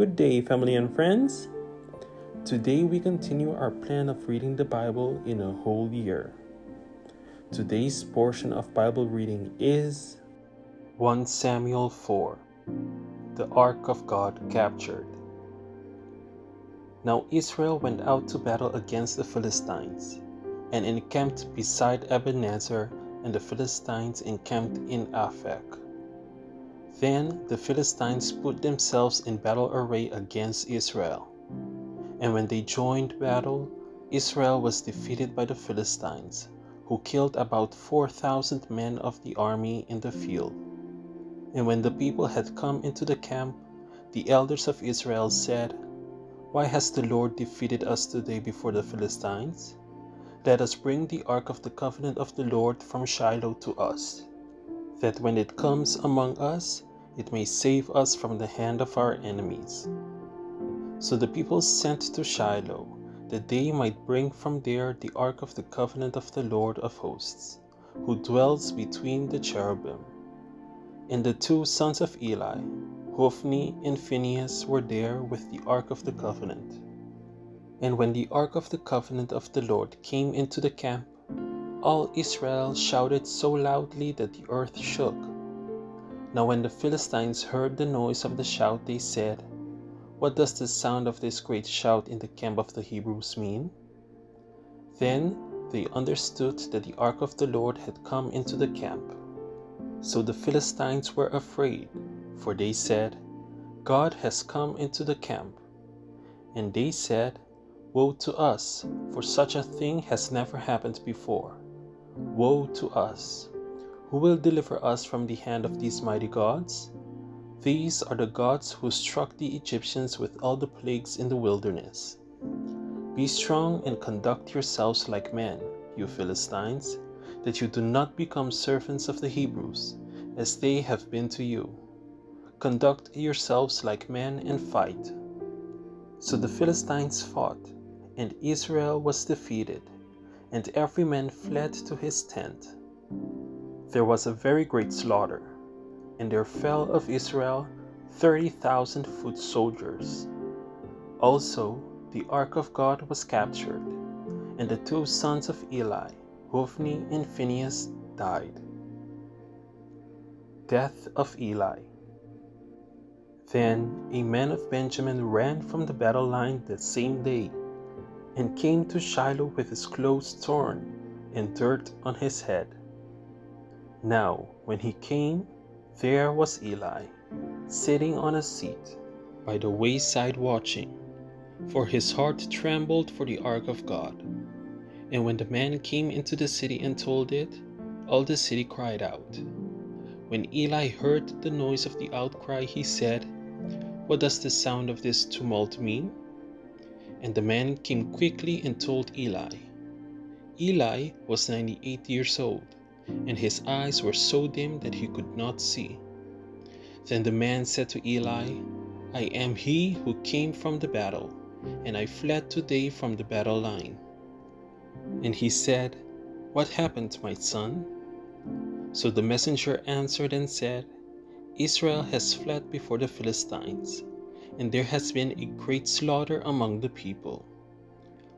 Good day, family and friends. Today we continue our plan of reading the Bible in a whole year. Today's portion of Bible reading is 1 Samuel 4, the Ark of God captured. Now Israel went out to battle against the Philistines, and encamped beside Ebenezer, and the Philistines encamped in Aphek. Then the Philistines put themselves in battle array against Israel. And when they joined battle, Israel was defeated by the Philistines, who killed about 4,000 men of the army in the field. And when the people had come into the camp, the elders of Israel said, "Why has the Lord defeated us today before the Philistines? Let us bring the ark of the covenant of the Lord from Shiloh to us, that when it comes among us, it may save us from the hand of our enemies." So the people sent to Shiloh, that they might bring from there the ark of the covenant of the Lord of hosts, who dwells between the cherubim. And the two sons of Eli, Hophni and Phinehas, were there with the ark of the covenant. And when the ark of the covenant of the Lord came into the camp, all Israel shouted so loudly that the earth shook. Now when the Philistines heard the noise of the shout, they said, "What does the sound of this great shout in the camp of the Hebrews mean?" Then they understood that the ark of the Lord had come into the camp. So the Philistines were afraid, for they said, "God has come into the camp." And they said, "Woe to us, for such a thing has never happened before. Woe to us! Who will deliver us from the hand of these mighty gods? These are the gods who struck the Egyptians with all the plagues in the wilderness. Be strong and conduct yourselves like men, you Philistines, that you do not become servants of the Hebrews, as they have been to you. Conduct yourselves like men and fight." So the Philistines fought, and Israel was defeated, and every man fled to his tent. There was a very great slaughter, and there fell of Israel 30,000 foot soldiers. Also the ark of God was captured, and the two sons of Eli, Hophni and Phinehas, died. Death of Eli. Then a man of Benjamin ran from the battle line that same day, and came to Shiloh with his clothes torn and dirt on his head. Now when he came, there was Eli, sitting on a seat by the wayside watching, for his heart trembled for the ark of God. And when the man came into the city and told it, all the city cried out. When Eli heard the noise of the outcry, he said, "What does the sound of this tumult mean?" And the man came quickly and told Eli. Eli was 98 years old, and his eyes were so dim that he could not see. Then the man said to Eli, "I am he who came from the battle, and I fled today from the battle line." And he said, "What happened, my son?" So the messenger answered and said, "Israel has fled before the Philistines, and there has been a great slaughter among the people.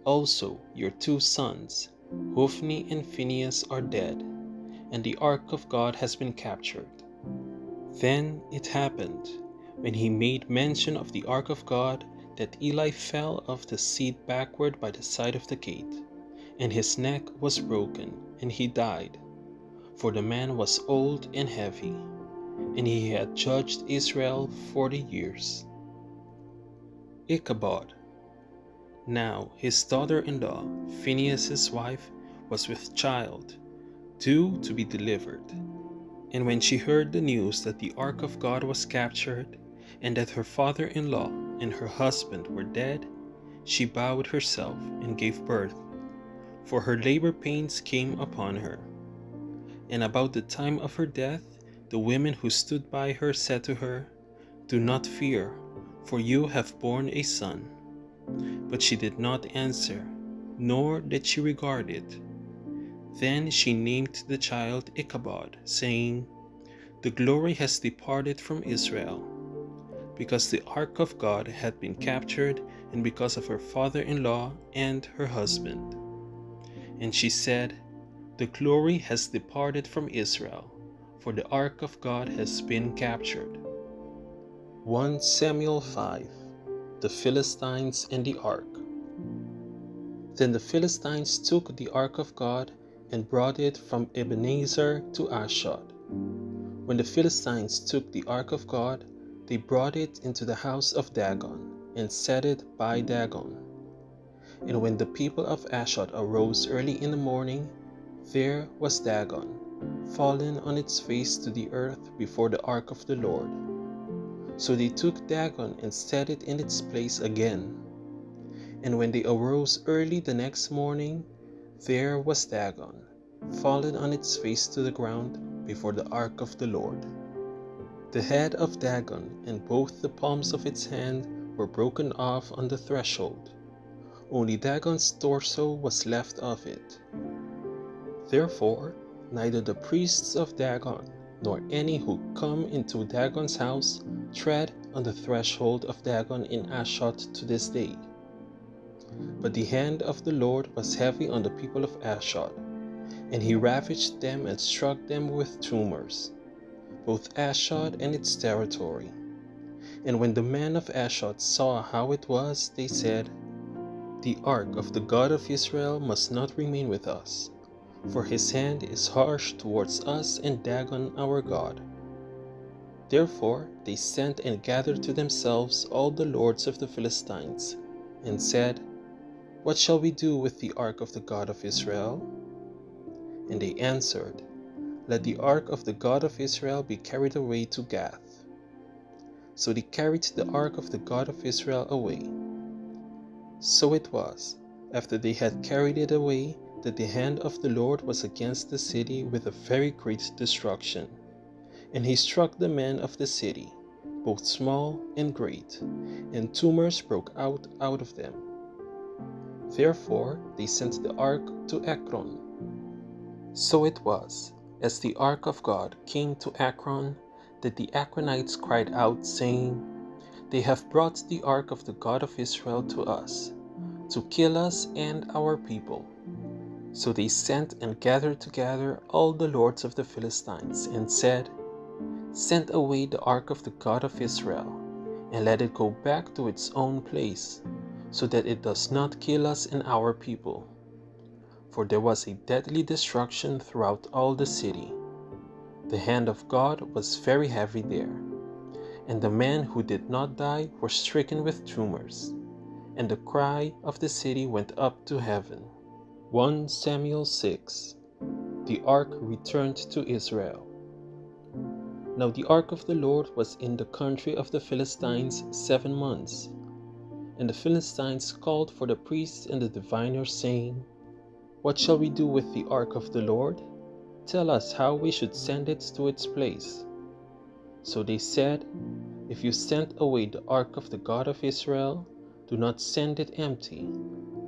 Also your two sons, Hophni and Phinehas, are dead, and the ark of God has been captured." Then it happened, when he made mention of the ark of God, that Eli fell off the seat backward by the side of the gate, and his neck was broken, and he died. For the man was old and heavy, and he had judged Israel 40 years. Ichabod. Now his daughter-in-law, Phinehas' wife, was with child, due to be delivered. And when she heard the news that the ark of God was captured, and that her father-in-law and her husband were dead, she bowed herself and gave birth, for her labor pains came upon her. And about the time of her death, the women who stood by her said to her, "Do not fear, for you have borne a son." But she did not answer, nor did she regard it. Then she named the child Ichabod, saying, "The glory has departed from Israel." because the ark of God had been captured, and because of her father-in-law and her husband. And she said, "The glory has departed from Israel, for the ark of God has been captured." 1 Samuel 5. The Philistines and the ark. Then the Philistines took the ark of God and brought it from Ebenezer to Ashdod. When the Philistines took the ark of God, they brought it into the house of Dagon and set it by Dagon. And when the people of Ashdod arose early in the morning, there was Dagon, fallen on its face to the earth before the ark of the Lord. So they took Dagon and set it in its place again. And when they arose early the next morning, there was Dagon, fallen on its face to the ground before the ark of the Lord. The head of Dagon and both the palms of its hand were broken off on the threshold. Only Dagon's torso was left of it. Therefore, neither the priests of Dagon nor any who come into Dagon's house tread on the threshold of Dagon in Ashdod to this day. But the hand of the Lord was heavy on the people of Ashdod, and he ravaged them and struck them with tumors, both Ashdod and its territory. And when the men of Ashdod saw how it was, they said, "The ark of the God of Israel must not remain with us, for his hand is harsh towards us and Dagon our God." Therefore they sent and gathered to themselves all the lords of the Philistines, and said, "What shall we do with the ark of the God of Israel?" And they answered, "Let the ark of the God of Israel be carried away to Gath." So they carried the ark of the God of Israel away. So it was, after they had carried it away, that the hand of the Lord was against the city with a very great destruction. And he struck the men of the city, both small and great, and tumors broke out of them. Therefore they sent the ark to Ekron. So it was, as the ark of God came to Ekron, that the Ekronites cried out, saying, "They have brought the ark of the God of Israel to us, to kill us and our people." So they sent and gathered together all the lords of the Philistines, and said, "Send away the ark of the God of Israel, and let it go back to its own place, so that it does not kill us and our people." For there was a deadly destruction throughout all the city. The hand of God was very heavy there, and the men who did not die were stricken with tumors, and the cry of the city went up to heaven. 1 Samuel 6. The ark returned to Israel. Now the ark of the Lord was in the country of the Philistines 7 months. And the Philistines called for the priests and the diviners, saying, "What shall we do with the ark of the Lord? Tell us how we should send it to its place." So they said, "If you send away the ark of the God of Israel, do not send it empty,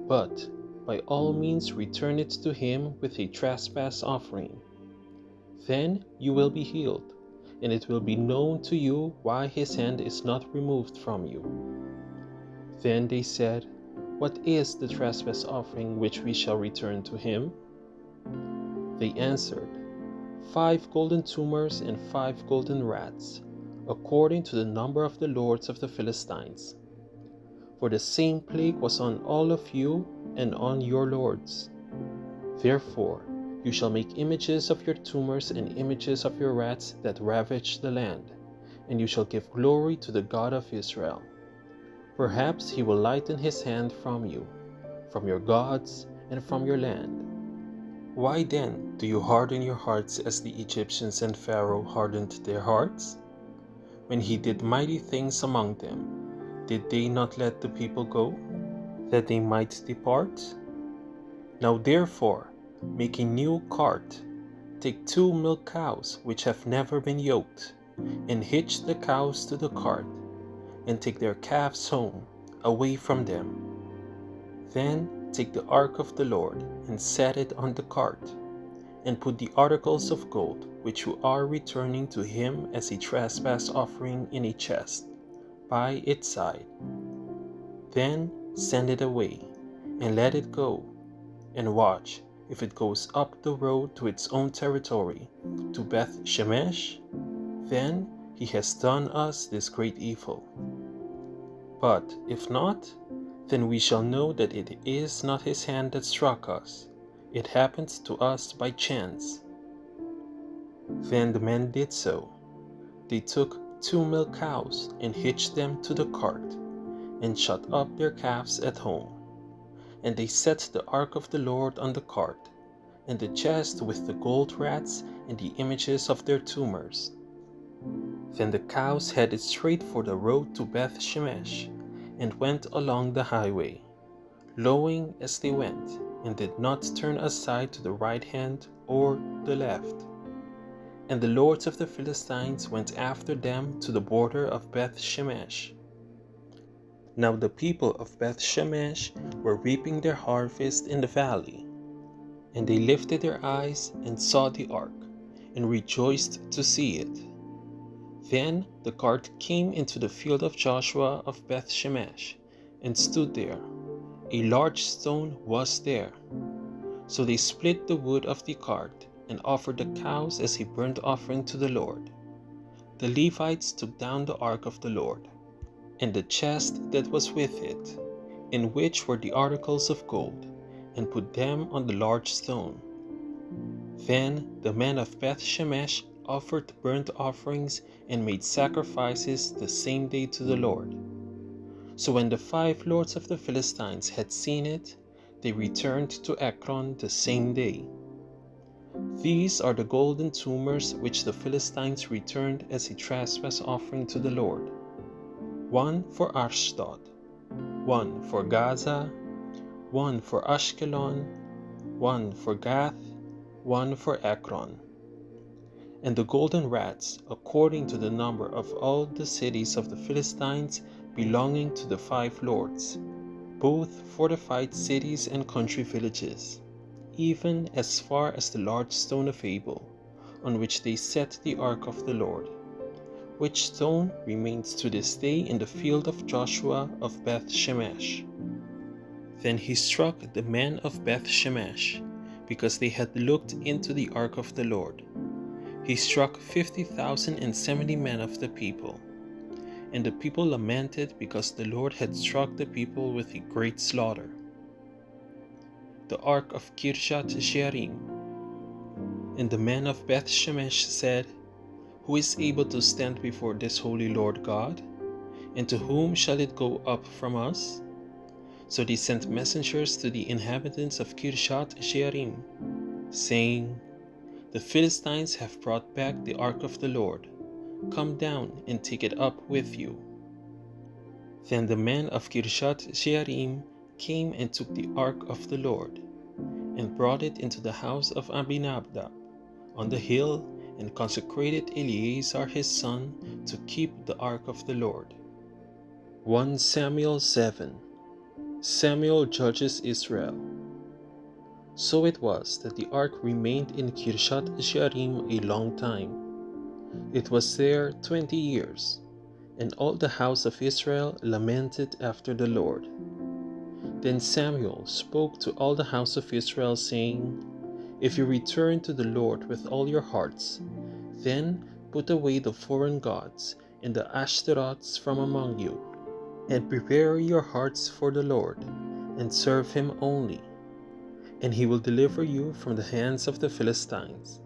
but by all means return it to him with a trespass offering. Then you will be healed, and it will be known to you why his hand is not removed from you." Then they said, "What is the trespass offering which we shall return to him?" They answered, 5 golden tumors and 5 golden rats, according to the number of the lords of the Philistines. For the same plague was on all of you and on your lords. Therefore you shall make images of your tumors and images of your rats that ravage the land, and you shall give glory to the God of Israel. Perhaps he will lighten his hand from you, from your gods, and from your land. Why then do you harden your hearts as the Egyptians and Pharaoh hardened their hearts? When he did mighty things among them, did they not let the people go, that they might depart? Now therefore make a new cart, take 2 milk cows which have never been yoked, and hitch the cows to the cart, and take their calves home, away from them. Then take the ark of the Lord, and set it on the cart, and put the articles of gold which you are returning to him as a trespass offering in a chest, by its side. Then send it away, and let it go, and watch if it goes up the road to its own territory, to Beth Shemesh. Then he has done us this great evil. But if not, then we shall know that it is not his hand that struck us. It happened to us by chance. Then the men did so. They took 2 milk cows and hitched them to the cart, and shut up their calves at home. And they set the ark of the Lord on the cart, and the chest with the gold rats and the images of their tumors. Then the cows headed straight for the road to Beth Shemesh, and went along the highway, lowing as they went, and did not turn aside to the right hand or the left. And the lords of the Philistines went after them to the border of Beth Shemesh. Now the people of Beth Shemesh were reaping their harvest in the valley, and they lifted their eyes and saw the ark, and rejoiced to see it. Then the cart came into the field of Joshua of Beth Shemesh, and stood there. A large stone was there. So they split the wood of the cart, and offered the cows as a burnt offering to the Lord. The Levites took down the ark of the Lord, and the chest that was with it, in which were the articles of gold, and put them on the large stone. Then the men of Beth Shemesh offered burnt offerings and made sacrifices the same day to the Lord. So when the 5 lords of the Philistines had seen it, they returned to Ekron the same day. These are the golden tumors which the Philistines returned as a trespass offering to the Lord: 1 for Ashdod, 1 for Gaza, 1 for Ashkelon, 1 for Gath, 1 for Ekron. And the golden rats, according to the number of all the cities of the Philistines belonging to the 5 lords, both fortified cities and country villages, even as far as the large stone of Abel, on which they set the ark of the Lord, which stone remains to this day in the field of Joshua of Beth Shemesh. Then he struck the men of Beth Shemesh, because they had looked into the ark of the Lord. He struck 50,070 men of the people. And the people lamented because the Lord had struck the people with a great slaughter. The ark of Kirjat Jearim. And the men of Beth Shemesh said, Who is able to stand before this holy Lord God? And to whom shall it go up from us? So they sent messengers to the inhabitants of Kirjat Jearim, saying, The Philistines have brought back the ark of the Lord. Come down and take it up with you. Then the men of Kirjat Jearim came and took the ark of the Lord, and brought it into the house of Abinadab on the hill, and consecrated Eleazar his son to keep the ark of the Lord. 1 Samuel 7. Samuel judges Israel. So it was that the ark remained in Kirjat Jearim a long time. It was there 20 years, and all the house of Israel lamented after the Lord. Then Samuel spoke to all the house of Israel, saying, If you return to the Lord with all your hearts, then put away the foreign gods and the Ashtaroths from among you, and prepare your hearts for the Lord, and serve him only, and he will deliver you from the hands of the Philistines.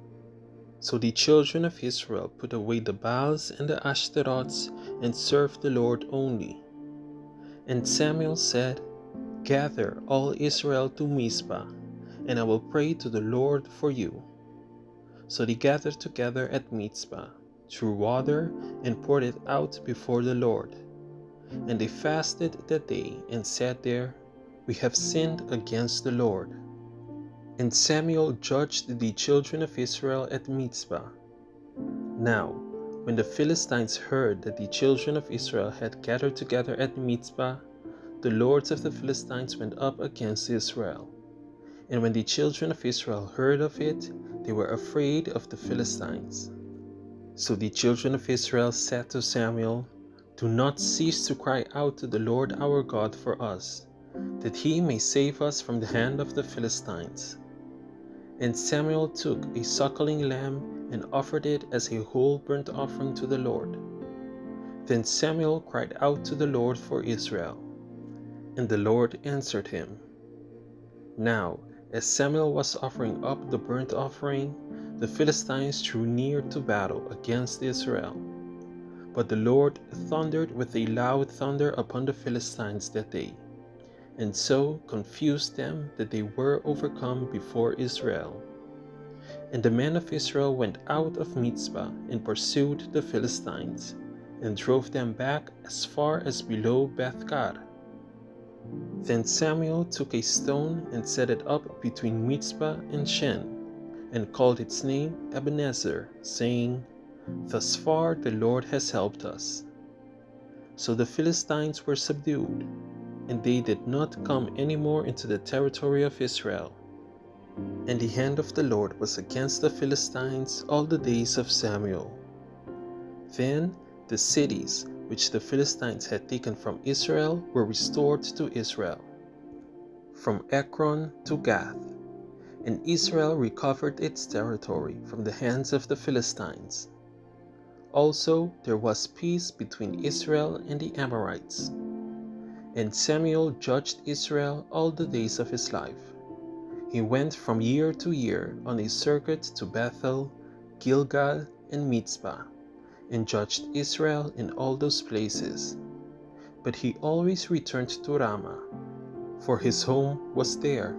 So the children of Israel put away the Baals and the Ashtaroths, and served the Lord only. And Samuel said, Gather all Israel to Mizpah, and I will pray to the Lord for you. So they gathered together at Mizpah, drew water, and poured it out before the Lord. And they fasted that day, and said there, We have sinned against the Lord. And Samuel judged the children of Israel at Mizpah. Now, when the Philistines heard that the children of Israel had gathered together at Mizpah, the lords of the Philistines went up against Israel. And when the children of Israel heard of it, they were afraid of the Philistines. So the children of Israel said to Samuel, Do not cease to cry out to the Lord our God for us, that he may save us from the hand of the Philistines." And Samuel took a suckling lamb and offered it as a whole burnt offering to the Lord. Then Samuel cried out to the Lord for Israel, and the Lord answered him. Now, as Samuel was offering up the burnt offering, the Philistines drew near to battle against Israel. But the Lord thundered with a loud thunder upon the Philistines that day, and so confused them that they were overcome before Israel. And the men of Israel went out of Mizpah and pursued the Philistines, and drove them back as far as below Bethkar. Then Samuel took a stone and set it up between Mizpah and Shen, and called its name Ebenezer, saying, "Thus far the Lord has helped us." So the Philistines were subdued, and they did not come any more into the territory of Israel. And the hand of the Lord was against the Philistines all the days of Samuel. Then the cities which the Philistines had taken from Israel were restored to Israel, from Ekron to Gath, and Israel recovered its territory from the hands of the Philistines. Also there was peace between Israel and the Amorites. And Samuel judged Israel all the days of his life. He went from year to year on a circuit to Bethel, Gilgal, and Mizpah, and judged Israel in all those places. But he always returned to Ramah, for his home was there.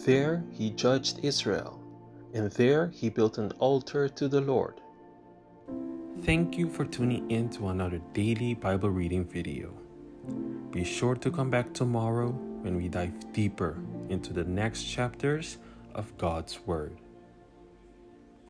There he judged Israel, and there he built an altar to the Lord. Thank you for tuning in to another daily Bible reading video. Be sure to come back tomorrow when we dive deeper into the next chapters of God's Word.